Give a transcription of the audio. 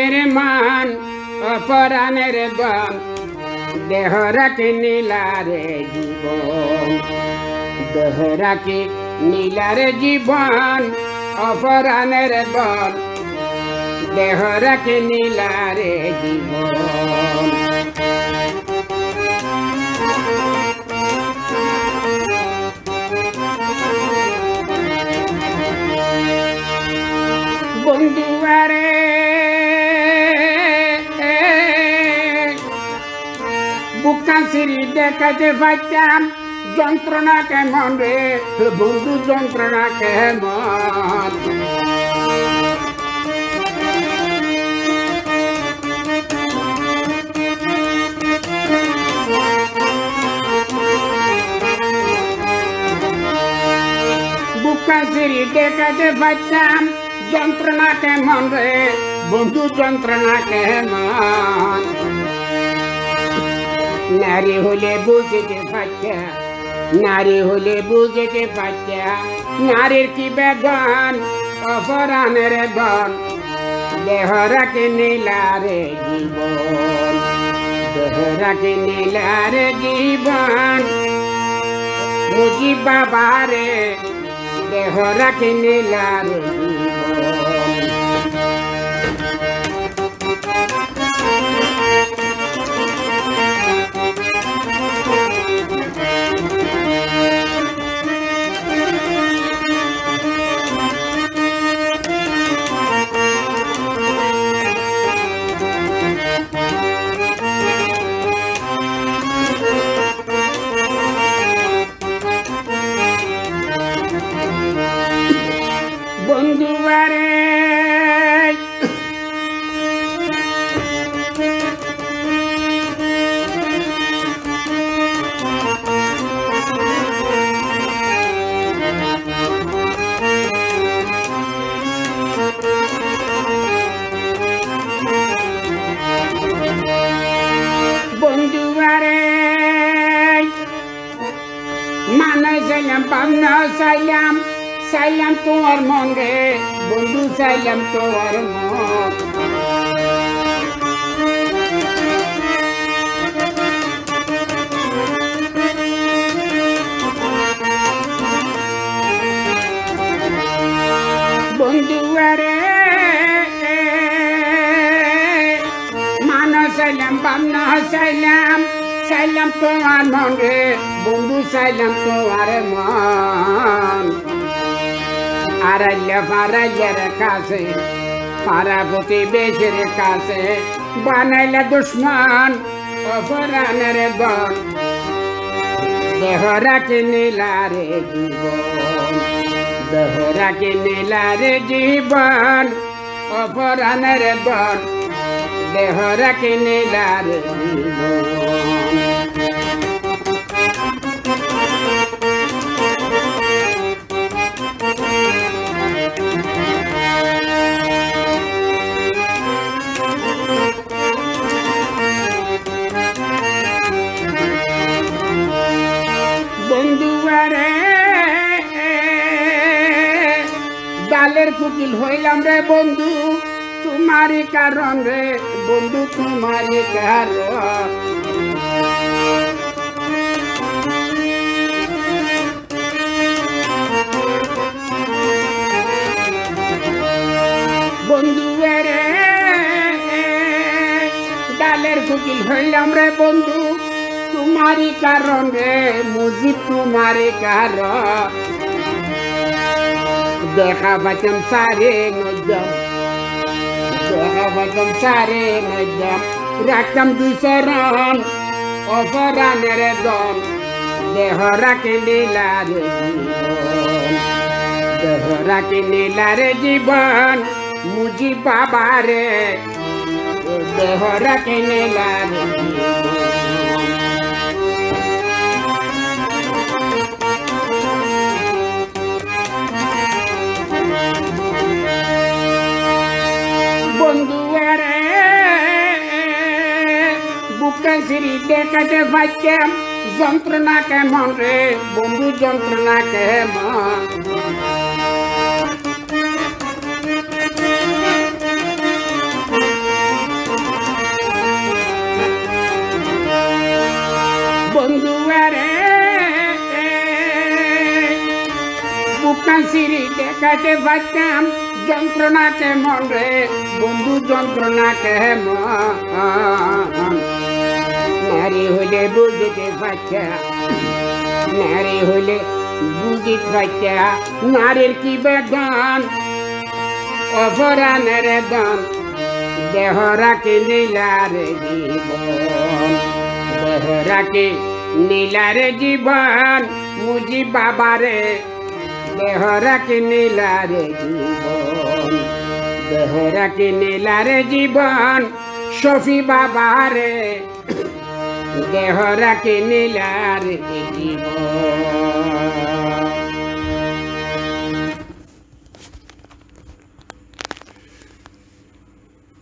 প্রাণের মান অপরাণের দন দেহ রাখি নীলারে জীবন দেহ রাখি নীলারে জীবন অপরাণের দন দেহ রাখি নীলারে জীবন বন্ধুয়ারে বুকা সিঁড়ি দেখাতে পারতাম যন্ত্রণা কেমন রে বন্ধু যন্ত্রণা কেমন বুকা সিঁড়ি দেখাতে পারতাম যন্ত্রণা কেমন রে বন্ধু যন্ত্রণা কেমন নারী হলে বুঝতে পারতা নারী হলে বুঝতে পারতা নারীর কি বেদন অপরাণের ধন দেহ রাখি নীলারে জীবন দেহ রাখি নীলারে জীবন মুজি বাবারে দেহ রাখি নীলারে বন্ধুয়ারে বন্ধুয়ারে মানে সাইলাম পাবনা সাইলাম সাইলাম তোমার মন রে বন্ধু সাইলাম তোমার মন বন্ধুয়ারে মানা সাইলাম পাবনা সাইলাম সাইলাম তোমার মন রে বন্ধু সাইলাম তোমার মন আড়াইলে পাড়াইয়ের কাছে পাড়া প্রতিবেশীর কাছে বানাইলে দুশ্মন অপরাণের দন দেহ রাখি নীলারে জীবন দেহ রাখি নীলারে জীবন অপরাণের দন দেহ রাখি নীলারে জীবন বন্ধুয়ারে ডালের কুকিল হইলাম রে বন্ধু তোমারই কারণ রে বন্ধু তোমারই কারণ বন্ধুয়ারে ডালের কুকিল হইলাম রে বন্ধু तुम्हारी कारण रे मुझे तुम्हारे कारण देखा बचम सारे नजम देखा बचम सारे नजम रकम दूसरन ऑफरान रे दम देह राखी नीला रे जीवन देह राखी नीला रे जीवन मुझे बाबा रे देह राखी नीला रे जीवन বন্ধুয়ারে বুকে সিঁড়ি দেখাতে পারতাম যন্ত্রণা কেমন রে বন্ধু যন্ত্রণা কেমন ঠেকাইতে পারতাম যন্ত্রণাকে মন রে বন্ধু যন্ত্রণাকে মন নারী হইলে বুঝিতে পারতা নারী হইলে বুঝিতে পারতা নারীর কি বেদন অপরাণের দন দেহরাকে নীলারে জীবন দেহরাকে নীলারে জীবন মুজি বাবারে দেহরাকে নীলারে জীবন দেহরাকে নীলারে জীবন শফি বাবারে দেহরাকে নীলারে জীবন